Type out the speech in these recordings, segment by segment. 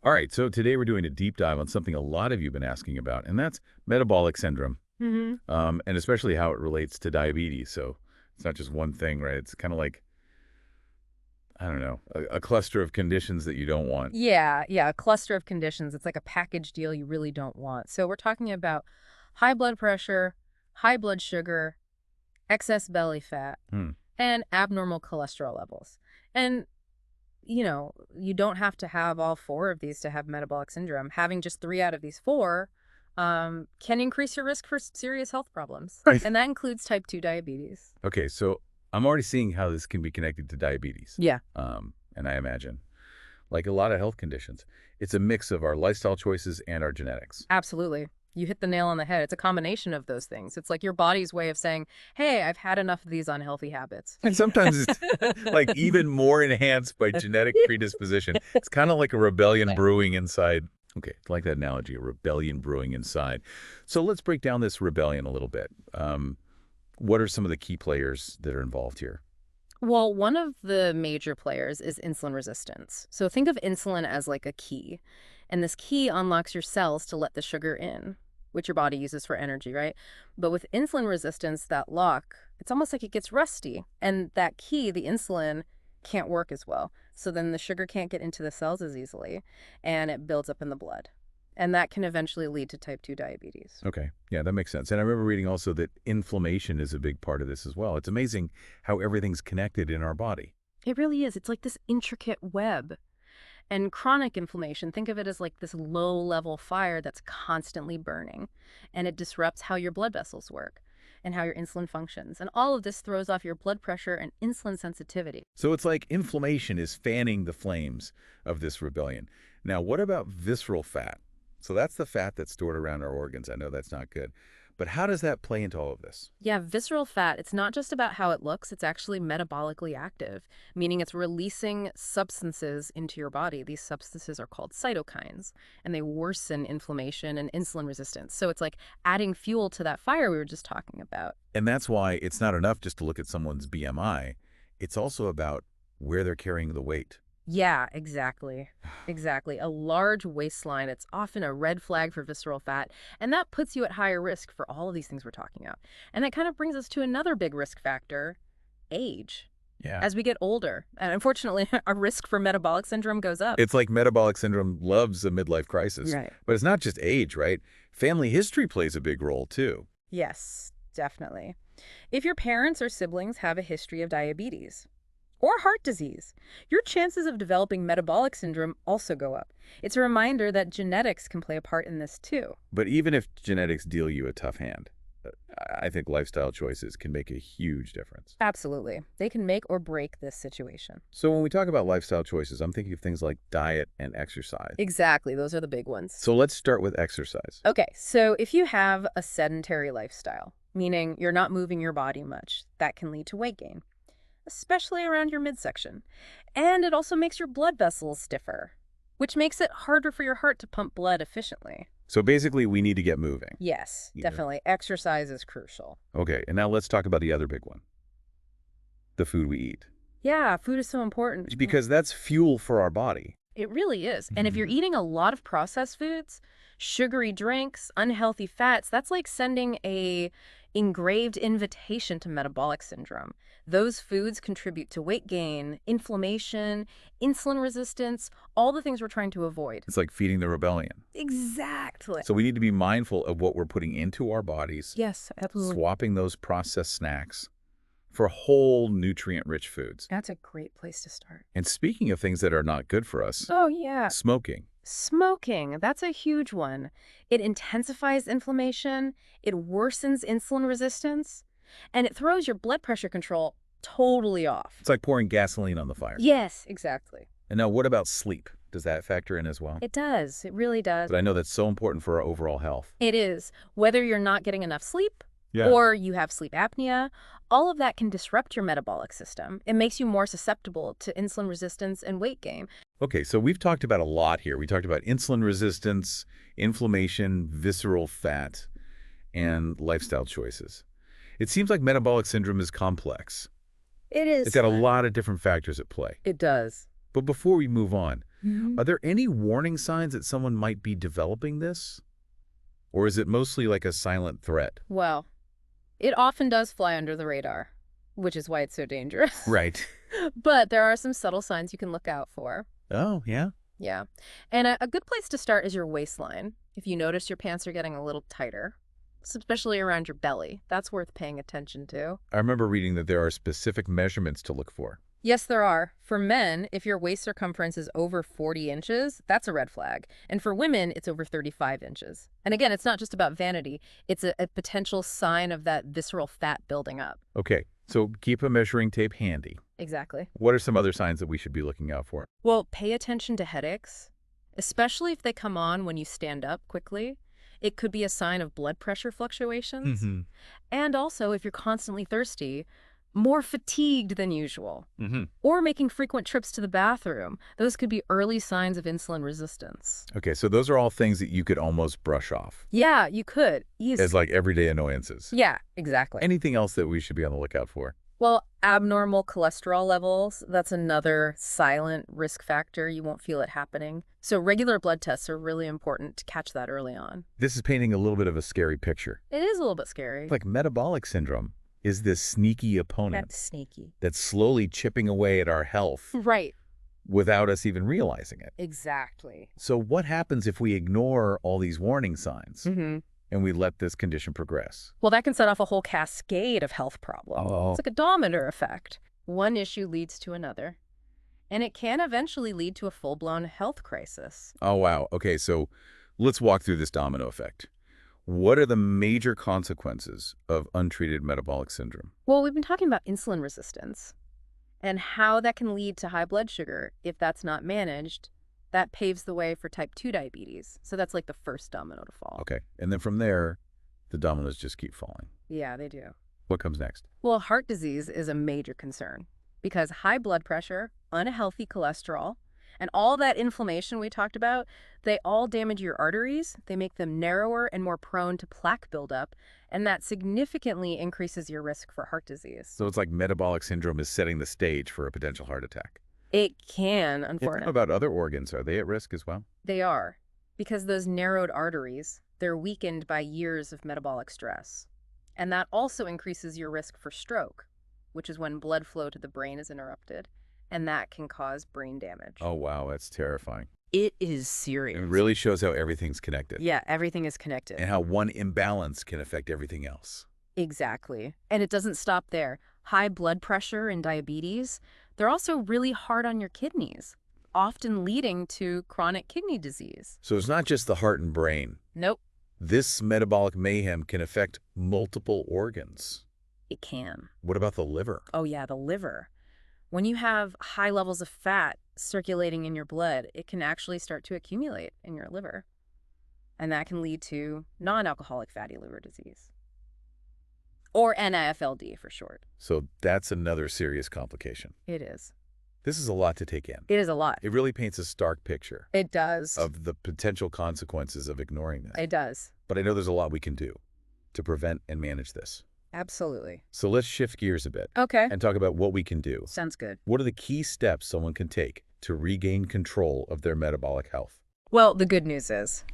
All right, so today we're doing a deep dive on something a lot of you have been asking about, and that's metabolic syndrome, Hmm. and especially how it relates to diabetes. So it's not just one thing, right? It's kind of like, I don't know, a cluster of conditions that you don't want. Yeah, a cluster of conditions. It's like a package deal you really don't want. So we're talking about high blood pressure, high blood sugar, excess belly fat, Hmm. and abnormal cholesterol levels. And, you don't have to have all four of these to have metabolic syndrome. Having just three out of these four can increase your risk for serious health problems. Right. And that includes type 2 diabetes. Okay, so I'm already seeing how this can be connected to diabetes, Yeah, and I imagine, like a lot of health conditions, it's a mix of our lifestyle choices and our genetics. absolutely. You hit the nail on the head. It's a combination of those things. It's like your body's way of saying, hey, I've had enough of these unhealthy habits. And sometimes it's like even more enhanced by genetic predisposition. It's kind of like a rebellion Right. brewing inside. Okay, I like that analogy, a rebellion brewing inside. So let's break down this rebellion a little bit. What are some of the key players that are involved here? Well, one of the major players is insulin resistance. So think of insulin as like a key. And this key unlocks your cells to let the sugar in, which your body uses for energy, right? But with insulin resistance, that lock, it's almost like it gets rusty. And that key, the insulin, can't work as well. So then the sugar can't get into the cells as easily, and it builds up in the blood. And that can eventually lead to type 2 diabetes. Okay, yeah, that makes sense. And I remember reading also that inflammation is a big part of this as well. It's amazing how everything's connected in our body. It really is. It's like this intricate web. And chronic inflammation, think of it as like this low-level fire that's constantly burning, and it disrupts how your blood vessels work and how your insulin functions. And all of this throws off your blood pressure and insulin sensitivity. So it's like inflammation is fanning the flames of this rebellion. Now, what about visceral fat? So that's the fat that's stored around our organs. I know that's not good. But how does that play into all of this? Yeah, visceral fat, it's not just about how it looks, it's actually metabolically active, meaning it's releasing substances into your body. These substances are called cytokines, and they worsen inflammation and insulin resistance. So it's like adding fuel to that fire we were just talking about. And that's why it's not enough just to look at someone's BMI. It's also about where they're carrying the weight. Yeah, exactly. Exactly. A large waistline, it's often a red flag for visceral fat, and that puts you at higher risk for all of these things we're talking about. And that kind of brings us to another big risk factor, age. Yeah. As we get older, and unfortunately, our risk for metabolic syndrome goes up. It's like metabolic syndrome loves a midlife crisis. Right. But it's not just age, right? Family history plays a big role, too. Yes, definitely. If your parents or siblings have a history of diabetes or heart disease, your chances of developing metabolic syndrome also go up. It's a reminder that genetics can play a part in this too. But even if genetics deal you a tough hand, uh, I think lifestyle choices can make a huge difference. Absolutely. They can make or break this situation. So when we talk about lifestyle choices, I'm thinking of things like diet and exercise. Exactly. Those are the big ones. So let's start with exercise. Okay, so if you have a sedentary lifestyle, meaning you're not moving your body much, that can lead to weight gain, especially around your midsection. And it also makes your blood vessels stiffer, which makes it harder for your heart to pump blood efficiently. So basically, we need to get moving. Yes, Yeah. definitely. Exercise is crucial. Okay, and now let's talk about the other big one, the food we eat. Yeah, food is so important. Because that's fuel for our body. It really is. And if Mhm. you're eating a lot of processed foods, sugary drinks, unhealthy fats, that's like sending a engraved invitation to metabolic syndrome. Those foods contribute to weight gain, inflammation, insulin resistance, all the things we're trying to avoid. It's like feeding the rebellion. Exactly. So we need to be mindful of what we're putting into our bodies, Yes, absolutely. swapping those processed snacks for whole nutrient-rich foods. That's a great place to start. And speaking of things that are not good for us, Oh, yeah. smoking. Smoking, that's a huge one. It intensifies inflammation, it worsens insulin resistance, and it throws your blood pressure control totally off. It's like pouring gasoline on the fire. Yes, exactly. And now what about sleep? Does that factor in as well? It does. It really does. But I know that's so important for our overall health. It is. Whether you're not getting enough sleep Yeah. or you have sleep apnea, all of that can disrupt your metabolic system. It makes you more susceptible to insulin resistance and weight gain. Okay, so we've talked about a lot here. We talked about insulin resistance, inflammation, visceral fat, and lifestyle choices. It seems like metabolic syndrome is complex. It is. It's got a lot of different factors at play. It does. But before we move on, Are there any warning signs that someone might be developing this? Or is it mostly like a silent threat? Well, it often does fly under the radar, which is why it's so dangerous. Right. But there are some subtle signs you can look out for. Oh, yeah? Yeah. And a good place to start is your waistline. If you notice your pants are getting a little tighter, especially around your belly, that's worth paying attention to. I remember reading that there are specific measurements to look for. Yes, there are. For men, if your waist circumference is over 40 inches, that's a red flag. And for women, it's over 35 inches. And again, it's not just about vanity. It's a potential sign of that visceral fat building up. Okay, so keep a measuring tape handy. Exactly. What are some other signs that we should be looking out for? Well, pay attention to headaches, especially if they come on when you stand up quickly. It could be a sign of blood pressure fluctuations. Mm-hmm. And also, if you're constantly thirsty, more fatigued than usual, Mm-hmm. or making frequent trips to the bathroom, those could be early signs of insulin resistance. Okay, so those are all things that you could almost brush off Yeah, you could. as like everyday annoyances. Yeah, exactly. Anything else that we should be on the lookout for? Well, abnormal cholesterol levels, that's another silent risk factor. You won't feel it happening. So regular blood tests are really important to catch that early on. This is painting a little bit of a scary picture. It is a little bit scary. Like metabolic syndrome is this sneaky opponent That's sneaky. that's slowly chipping away at our health Right. without us even realizing it. Exactly. So what happens if we ignore all these warning signs Mm-hmm. and we let this condition progress? Well, that can set off a whole cascade of health problems. Oh. It's like a domino effect. One issue leads to another, and it can eventually lead to a full-blown health crisis. Oh, wow. Okay, so let's walk through this domino effect. What are the major consequences of untreated metabolic syndrome? Well, we've been talking about insulin resistance and how that can lead to high blood sugar if that's not managed. That paves the way for type 2 diabetes. So that's like the first domino to fall. Okay, and then from there, the dominoes just keep falling. Yeah, they do. What comes next? Well, heart disease is a major concern because high blood pressure, unhealthy cholesterol, and all that inflammation we talked about, they all damage your arteries. They make them narrower and more prone to plaque buildup, and that significantly increases your risk for heart disease. So it's like metabolic syndrome is setting the stage for a potential heart attack. It can, What unfortunately. about other organs? Are they at risk as well? They are, because those narrowed arteries, they're weakened by years of metabolic stress. And that also increases your risk for stroke, which is when blood flow to the brain is interrupted, and that can cause brain damage. Oh, wow, that's terrifying. It is serious. It really shows how everything's connected. Yeah, everything is connected. And how one imbalance can affect everything else. Exactly. And it doesn't stop there. High blood pressure and diabetes, they're also really hard on your kidneys, often leading to chronic kidney disease. So it's not just the heart and brain. Nope, This metabolic mayhem can affect multiple organs. it can. What about the liver? Oh yeah, the liver. When you have high levels of fat circulating in your blood, it can actually start to accumulate in your liver. And that can lead to non-alcoholic fatty liver disease. Or NAFLD for short. So that's another serious complication. It is. This is a lot to take in. It is a lot. It really paints a stark picture It does. of the potential consequences of ignoring this. It does. But I know there's a lot we can do to prevent and manage this. Absolutely. So let's shift gears a bit Okay. and talk about what we can do. Sounds good. What are the key steps someone can take to regain control of their metabolic health? Well, the good news is,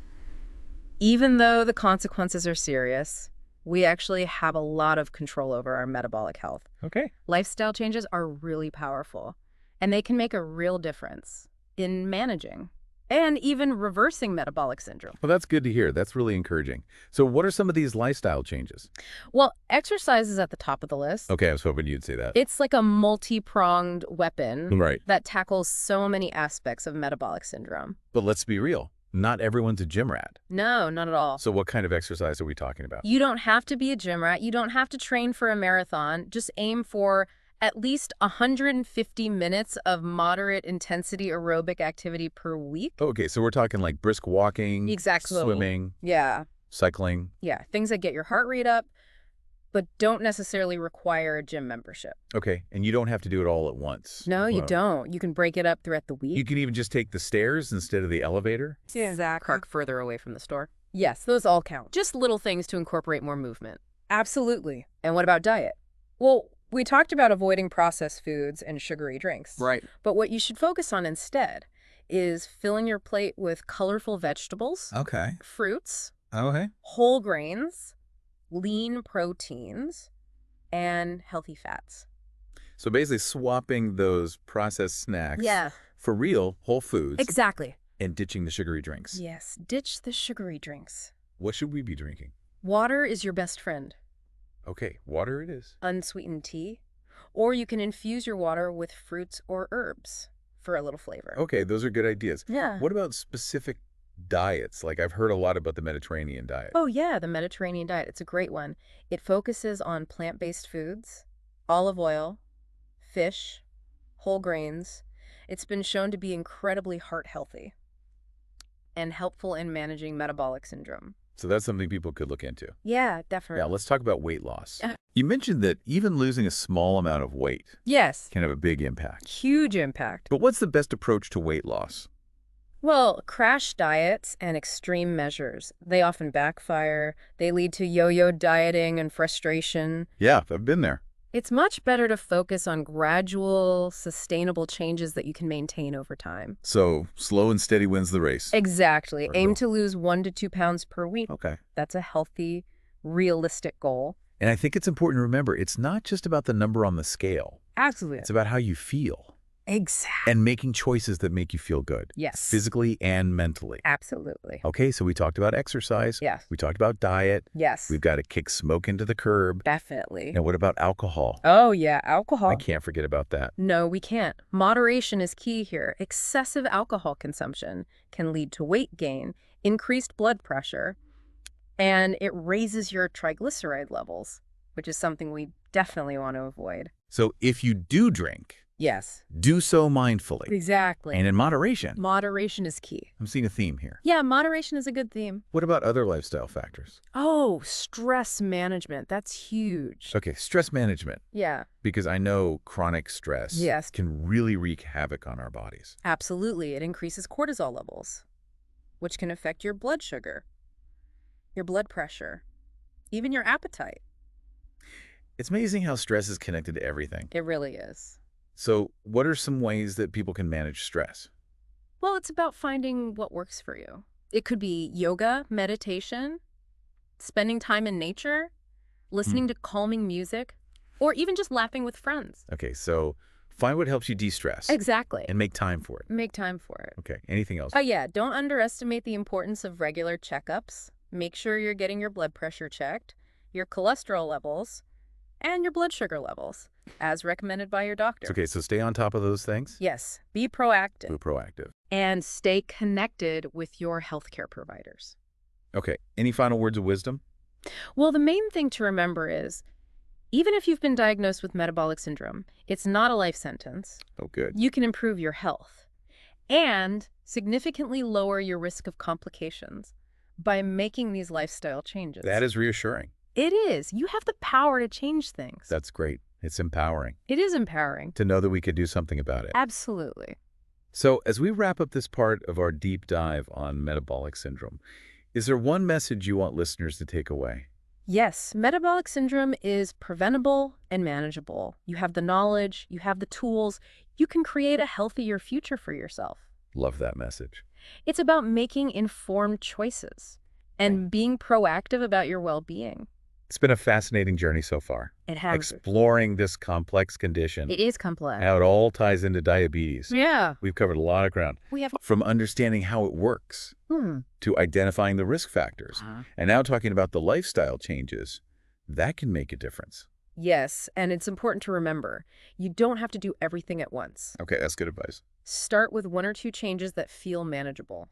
even though the consequences are serious, we actually have a lot of control over our metabolic health. Okay. Lifestyle changes are really powerful, and they can make a real difference in managing and even reversing metabolic syndrome. Well, that's good to hear. That's really encouraging. So what are some of these lifestyle changes? Well, exercise is at the top of the list. Okay, I was hoping you'd say that. It's like a multi-pronged weapon Right. that tackles so many aspects of metabolic syndrome. But let's be real. Not everyone's a gym rat. No, not at all. So what kind of exercise are we talking about? You don't have to be a gym rat. You don't have to train for a marathon. Just aim for at least 150 minutes of moderate intensity aerobic activity per week. Okay, so we're talking like brisk walking, Exactly. swimming, Yeah. cycling. Yeah. Things that get your heart rate up, but don't necessarily require a gym membership. Okay, and you don't have to do it all at once. No, you Well, don't. You can break it up throughout the week. You can even just take the stairs instead of the elevator. Exactly. Park further away from the store. Yes, those all count. Just little things to incorporate more movement. Absolutely. And what about diet? Well, we talked about avoiding processed foods and sugary drinks. Right. But what you should focus on instead is filling your plate with colorful vegetables, Okay. fruits, Okay. whole grains, lean proteins, and healthy fats. So basically swapping those processed snacks Yeah, for real whole foods exactly. and ditching the sugary drinks. Yes, ditch the sugary drinks. What should we be drinking? Water is your best friend. Okay, water it is. Unsweetened tea, or you can infuse your water with fruits or herbs for a little flavor. Okay, those are good ideas. Yeah. What about specific diets? Like I've heard a lot about the Mediterranean diet. Oh, yeah, the Mediterranean diet. It's a great one. It focuses on plant-based foods, olive oil, fish, whole grains. It's been shown to be incredibly heart healthy and helpful in managing metabolic syndrome. So that's something people could look into. Yeah, Now, definitely. let's talk about weight loss. Uh, You mentioned that even losing a small amount of weight Yes, can have a big impact. huge impact. But what's the best approach to weight loss? Well, crash diets and extreme measures, they often backfire. They lead to yo-yo dieting and frustration. Yeah, I've been there. It's much better to focus on gradual, sustainable changes that you can maintain over time. So slow and steady wins the race. Exactly. Very Aim well. to lose 1 to 2 pounds per week. Okay. That's a healthy, realistic goal. And I think it's important to remember, it's not just about the number on the scale. Absolutely. It's about how you feel Exactly. and making choices that make you feel good, Yes. physically and mentally. Absolutely. Okay, so we talked about exercise. Yes. We talked about diet. Yes. We've got to kick smoke into the curb. Definitely. Now, what about alcohol? Oh, yeah. Alcohol. I can't forget about that. No, we can't. Moderation is key here. Excessive alcohol consumption can lead to weight gain, increased blood pressure, and it raises your triglyceride levels, which is something we definitely want to avoid. So if you do drink, Yes. do so mindfully Exactly. and in moderation. Moderation is key. I'm seeing a theme here. Yeah, moderation is a good theme. What about other lifestyle factors? Oh, stress management. That's huge. Okay, stress management, Yeah, because I know chronic stress Yes. can really wreak havoc on our bodies. absolutely. It increases cortisol levels, which can affect your blood sugar, your blood pressure, even your appetite. It's amazing how stress is connected to everything. It really is. So what are some ways that people can manage stress? Well, it's about finding what works for you. It could be yoga, meditation, spending time in nature, listening to calming music, or even just laughing with friends. Okay, so find what helps you de-stress Exactly. and make time for it. Make time for it. Okay, anything else? Oh, yeah. Don't underestimate the importance of regular checkups. Make sure you're getting your blood pressure checked, your cholesterol levels, and your blood sugar levels, as recommended by your doctor. Okay, so stay on top of those things. Yes. Be proactive Be proactive. and stay connected with your healthcare providers. Okay, any final words of wisdom? Well, the main thing to remember is, even if you've been diagnosed with metabolic syndrome, it's not a life sentence. Oh, good. You can improve your health and significantly lower your risk of complications by making these lifestyle changes. That is reassuring. It is. You have the power to change things. That's great. It's empowering It is empowering. to know that we could do something about it. Absolutely. So as we wrap up this part of our deep dive on metabolic syndrome, is there one message you want listeners to take away? Yes, metabolic syndrome is preventable and manageable. You have the knowledge, you have the tools, you can create a healthier future for yourself. Love that message. It's about making informed choices and being proactive about your well-being. It's been a fascinating journey so far, It has. exploring this complex condition, It is complex. how it all ties into diabetes. Yeah. We've covered a lot of ground, We have. from understanding how it works to identifying the risk factors, and now talking about the lifestyle changes that can make a difference. Yes, and it's important to remember, you don't have to do everything at once. Okay, that's good advice. Start with 1 or 2 changes that feel manageable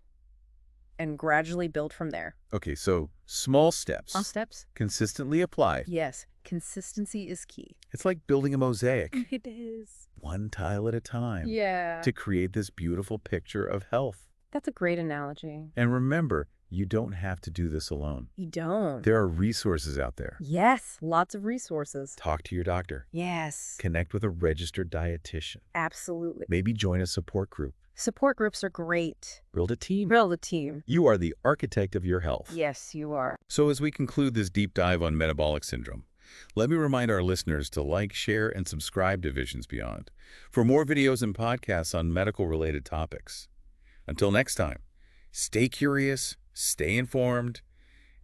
and gradually build from there. Okay, so small steps, Small steps? consistently applied. Yes, consistency is key. It's like building a mosaic, It is. one tile at a time, Yeah. to create this beautiful picture of health. That's a great analogy. And remember, you don't have to do this alone. You don't. There are resources out there. Yes, lots of resources. Talk to your doctor. Yes, Connect with a registered dietitian. absolutely. Maybe join a support group. Support groups are great. Build a team. Build a team. You are the architect of your health. Yes, you are. So as we conclude this deep dive on metabolic syndrome, let me remind our listeners to like, share, and subscribe to Visions Beyond for more videos and podcasts on medical-related topics. Until next time, stay curious, stay informed,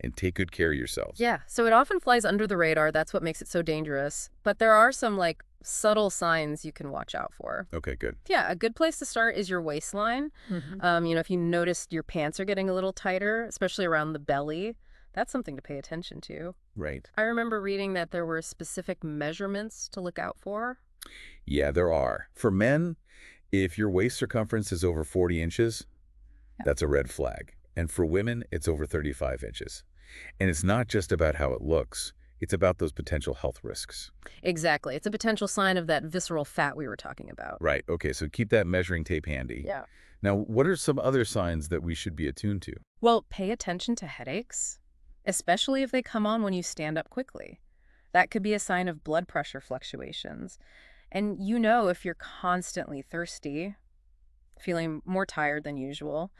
and take good care of yourselves. Yeah, so it often flies under the radar. That's what makes it so dangerous. But there are some, like, subtle signs you can watch out for. Okay, good. Yeah, a good place to start is your waistline. If you notice your pants are getting a little tighter, especially around the belly, that's something to pay attention to. Right. I remember reading that there were specific measurements to look out for. Yeah, there are. For men, if your waist circumference is over 40 inches, that's a red flag. And for women, it's over 35 inches. And it's not just about how it looks. It's about those potential health risks. Exactly. It's a potential sign of that visceral fat we were talking about. Right. Okay, so keep that measuring tape handy. Yeah. Now, what are some other signs that we should be attuned to? Well, pay attention to headaches, especially if they come on when you stand up quickly. That could be a sign of blood pressure fluctuations. And if you're constantly thirsty, feeling more tired than usual,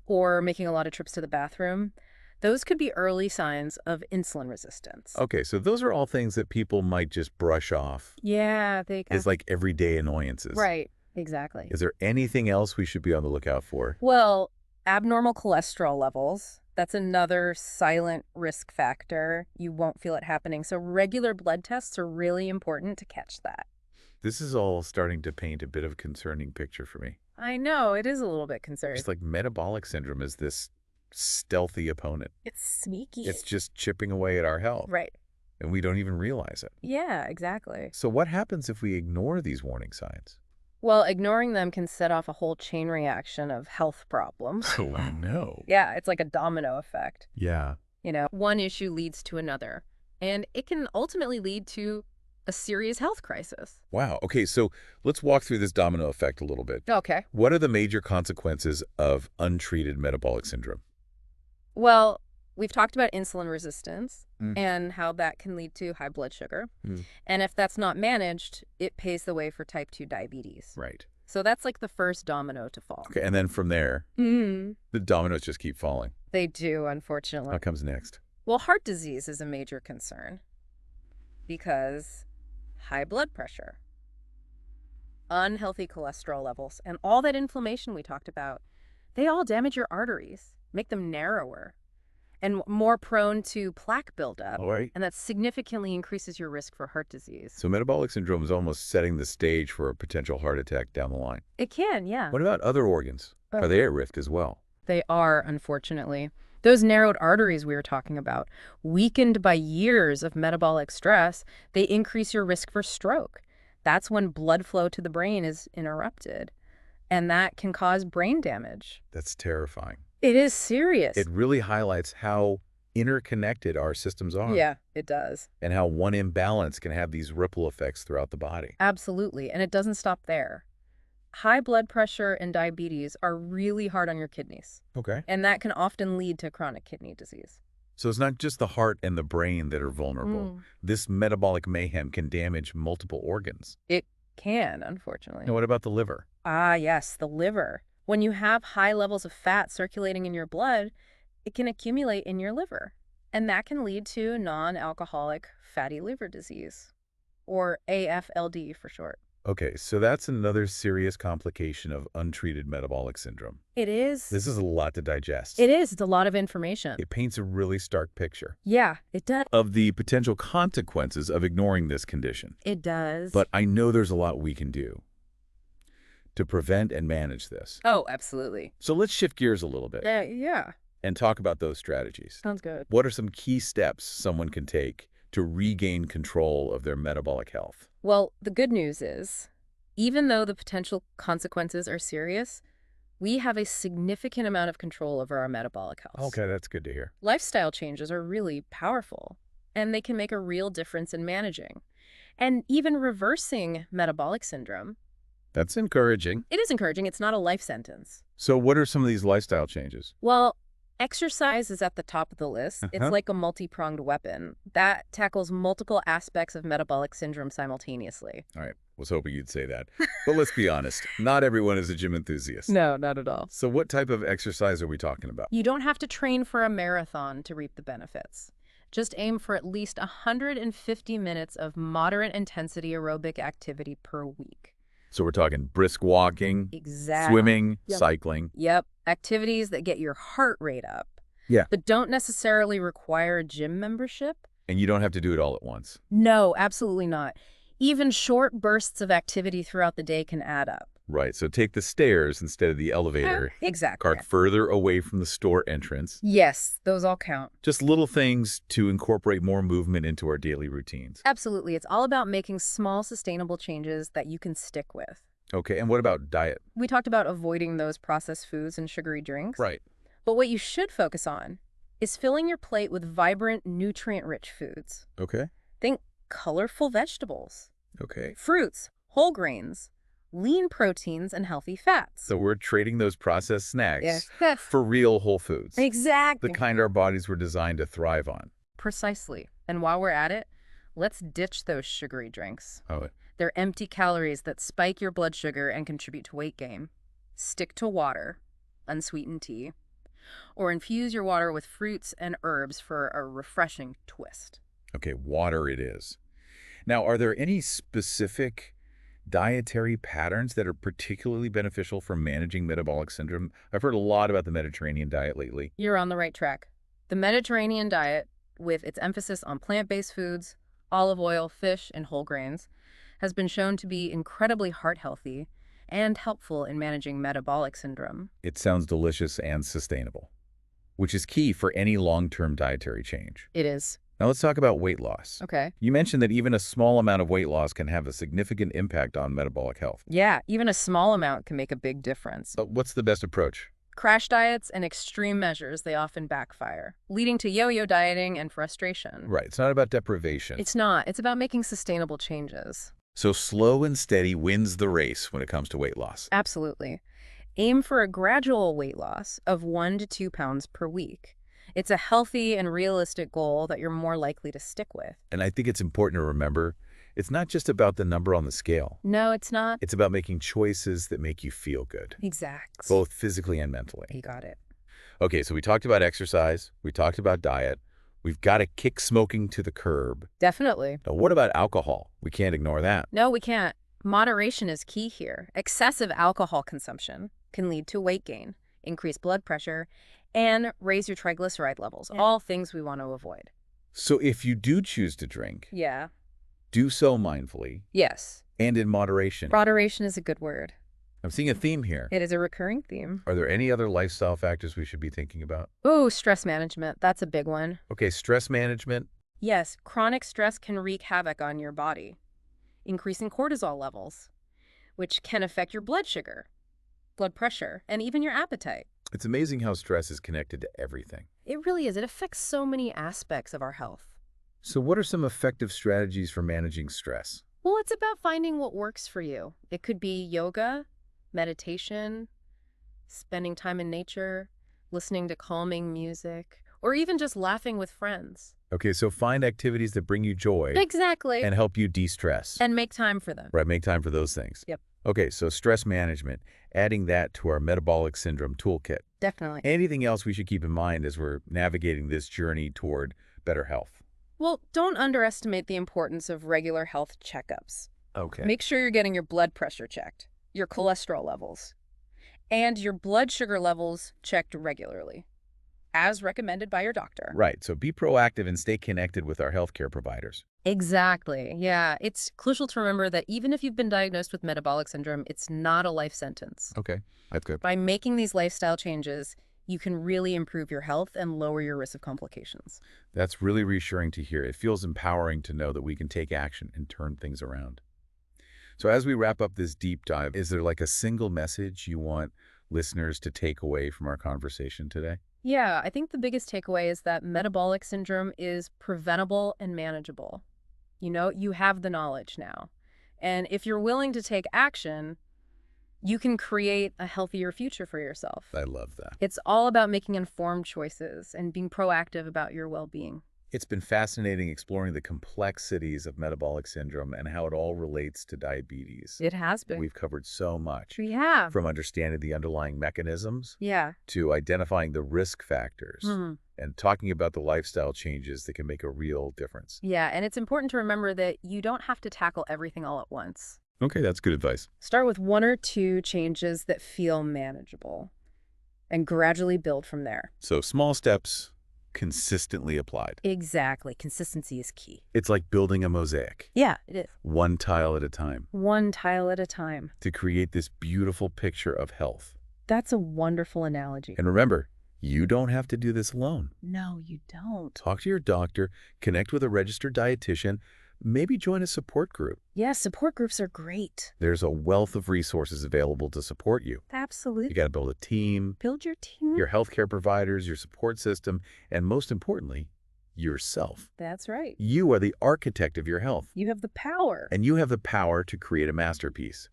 or making a lot of trips to the bathroom, those could be early signs of insulin resistance. Okay, so those are all things that people might just brush off Yeah, they as like everyday annoyances. Right, exactly. Is there anything else we should be on the lookout for? Well, abnormal cholesterol levels, that's another silent risk factor. You won't feel it happening. So regular blood tests are really important to catch that. This is all starting to paint a bit of a concerning picture for me. I know, it is a little bit concerning. It's like metabolic syndrome is this stealthy opponent. It's sneaky. It's just chipping away at our health. Right. And we don't even realize it. Yeah, exactly. So what happens if we ignore these warning signs? Well, ignoring them can set off a whole chain reaction of health problems. Oh, no. Yeah, it's like a domino effect. Yeah. One issue leads to another, and it can ultimately lead to a serious health crisis. Wow. Okay, so let's walk through this domino effect a little bit. Okay. What are the major consequences of untreated metabolic syndrome? Well, we've talked about insulin resistance Mm. and how that can lead to high blood sugar. Mm. And if that's not managed, it paves the way for type 2 diabetes. Right. So that's like the first domino to fall. Okay, and then from there, the dominoes just keep falling. They do, unfortunately. What comes next? Well, heart disease is a major concern because high blood pressure, unhealthy cholesterol levels, and all that inflammation we talked about, they all damage your arteries, make them narrower, and more prone to plaque buildup. All right. And that significantly increases your risk for heart disease. So metabolic syndrome is almost setting the stage for a potential heart attack down the line. It can, yeah. What about other organs? Are they at risk as well? They are, unfortunately. Those narrowed arteries we were talking about, weakened by years of metabolic stress, they increase your risk for stroke. That's when blood flow to the brain is interrupted, and that can cause brain damage. That's terrifying. It is serious. It really highlights how interconnected our systems are. Yeah, it does. And how one imbalance can have these ripple effects throughout the body. Absolutely, and it doesn't stop there. High blood pressure and diabetes are really hard on your kidneys, Okay. and that can often lead to chronic kidney disease. So it's not just the heart and the brain that are vulnerable. This metabolic mayhem can damage multiple organs. It can, unfortunately. Now, what about the liver? Ah, yes, the liver. When you have high levels of fat circulating in your blood, it can accumulate in your liver, and that can lead to non-alcoholic fatty liver disease, or AFLD for short. Okay, so that's another serious complication of untreated metabolic syndrome. It is. This is a lot to digest. It is. It's a lot of information. It paints a really stark picture Yeah, it does. of the potential consequences of ignoring this condition. It does. But I know there's a lot we can do to prevent and manage this. Oh, absolutely. So let's shift gears a little bit Yeah. and talk about those strategies. Sounds good. What are some key steps someone can take to regain control of their metabolic health? Well, the good news is, even though the potential consequences are serious, we have a significant amount of control over our metabolic health. Okay, that's good to hear. Lifestyle changes are really powerful, and they can make a real difference in managing and even reversing metabolic syndrome. That's encouraging. It is encouraging. It's not a life sentence. So what are some of these lifestyle changes? Well, exercise is at the top of the list. It's Uh-huh. like a multi-pronged weapon that tackles multiple aspects of metabolic syndrome simultaneously. All right, was hoping you'd say that. But let's be honest, not everyone is a gym enthusiast. No, not at all. So what type of exercise are we talking about? You don't have to train for a marathon to reap the benefits. Just aim for at least 150 minutes of moderate intensity aerobic activity per week. So we're talking brisk walking, Exactly. swimming, Yep. cycling. Yep. Activities that get your heart rate up. Yeah. But don't necessarily require a gym membership. And you don't have to do it all at once. No, absolutely not. Even short bursts of activity throughout the day can add up. Right, so take the stairs instead of the elevator. Exactly. Park further away from the store entrance. Yes, those all count. Just little things to incorporate more movement into our daily routines. Absolutely. It's all about making small, sustainable changes that you can stick with. Okay, and what about diet? We talked about avoiding those processed foods and sugary drinks. Right. But what you should focus on is filling your plate with vibrant, nutrient-rich foods. Okay. Think colorful vegetables, Okay. fruits, whole grains, lean proteins, and healthy fats. So we're trading those processed snacks Yes. for real whole foods. Exactly. The kind our bodies were designed to thrive on. Precisely. And while we're at it, let's ditch those sugary drinks. Oh, They're empty calories that spike your blood sugar and contribute to weight gain. Stick to water, unsweetened tea, or infuse your water with fruits and herbs for a refreshing twist. okay, water it is. Now, are there any specific dietary patterns that are particularly beneficial for managing metabolic syndrome? I've heard a lot about the Mediterranean diet lately. You're on the right track. The Mediterranean diet, with its emphasis on plant-based foods, olive oil, fish, and whole grains, has been shown to be incredibly heart-healthy and helpful in managing metabolic syndrome. It sounds delicious and sustainable, which is key for any long-term dietary change. It is. Now let's talk about weight loss. Okay. You mentioned that even a small amount of weight loss can have a significant impact on metabolic health. Yeah, even a small amount can make a big difference. But what's the best approach? Crash diets and extreme measures, they often backfire, leading to yo-yo dieting and frustration. Right, it's not about deprivation. It's not. It's about making sustainable changes. So slow and steady wins the race when it comes to weight loss. Absolutely. Aim for a gradual weight loss of 1 to 2 pounds per week. It's a healthy and realistic goal that you're more likely to stick with. And I think it's important to remember, it's not just about the number on the scale. No, it's not. It's about making choices that make you feel good, Exact. both physically and mentally. You got it. Okay, so we talked about exercise, we talked about diet, we've got to kick smoking to the curb. Definitely. Now, what about alcohol? We can't ignore that. No, we can't. Moderation is key here. Excessive alcohol consumption can lead to weight gain, increase blood pressure, and raise your triglyceride levels, all things we want to avoid. So if you do choose to drink, Yeah. do so mindfully Yes. and in moderation. Moderation is a good word. I'm seeing a theme here. It is a recurring theme. Are there any other lifestyle factors we should be thinking about? Ooh, stress management. That's a big one. Okay, stress management. Yes, chronic stress can wreak havoc on your body, increasing cortisol levels, which can affect your blood sugar, blood pressure, and even your appetite. It's amazing how stress is connected to everything. It really is. It affects so many aspects of our health. So what are some effective strategies for managing stress? Well, it's about finding what works for you. It could be yoga, meditation, spending time in nature, listening to calming music, or even just laughing with friends. Okay, so find activities that bring you joy Exactly. and help you de-stress. And make time for them. Right, make time for those things. Yep. Okay, so stress management, adding that to our metabolic syndrome toolkit. Definitely. Anything else we should keep in mind as we're navigating this journey toward better health? Well, don't underestimate the importance of regular health checkups. Okay. Make sure you're getting your blood pressure checked, your cholesterol levels, and your blood sugar levels checked regularly, as recommended by your doctor. Right, so be proactive and stay connected with our healthcare providers. Exactly. Yeah. It's crucial to remember that even if you've been diagnosed with metabolic syndrome, it's not a life sentence. Okay, that's good. By making these lifestyle changes, you can really improve your health and lower your risk of complications. That's really reassuring to hear. It feels empowering to know that we can take action and turn things around. So as we wrap up this deep dive, is there like a single message you want listeners to take away from our conversation today? Yeah, I think the biggest takeaway is that metabolic syndrome is preventable and manageable. You know, you have the knowledge now. And if you're willing to take action, you can create a healthier future for yourself. I love that. It's all about making informed choices and being proactive about your well-being. It's been fascinating exploring the complexities of metabolic syndrome and how it all relates to diabetes. It has been. We've covered so much, We have. from understanding the underlying mechanisms Yeah. to identifying the risk factors Mhm. and talking about the lifestyle changes that can make a real difference. Yeah, and it's important to remember that you don't have to tackle everything all at once. Okay, that's good advice. Start with 1 or 2 changes that feel manageable and gradually build from there. So small steps, consistently applied. Exactly. Consistency is key. It's like building a mosaic, Yeah, it is. one tile at a time, One tile at a time. to create this beautiful picture of health. That's a wonderful analogy. And remember, you don't have to do this alone. No, you don't. Talk to your doctor, connect with a registered dietitian, maybe join a support group. Yeah, support groups are great. There's a wealth of resources available to support you. You Absolutely. got to build a team, Build your team. your healthcare providers, your support system, and most importantly, yourself. That's right. You are the architect of your health, You have the power. and you have the power to create a masterpiece.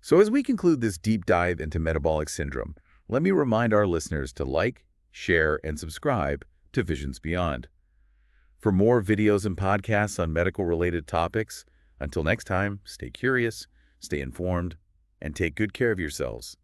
So as we conclude this deep dive into metabolic syndrome, let me remind our listeners to like, share, and subscribe to Visions Beyond. For more videos and podcasts on medical-related topics, until next time, stay curious, stay informed, and take good care of yourselves.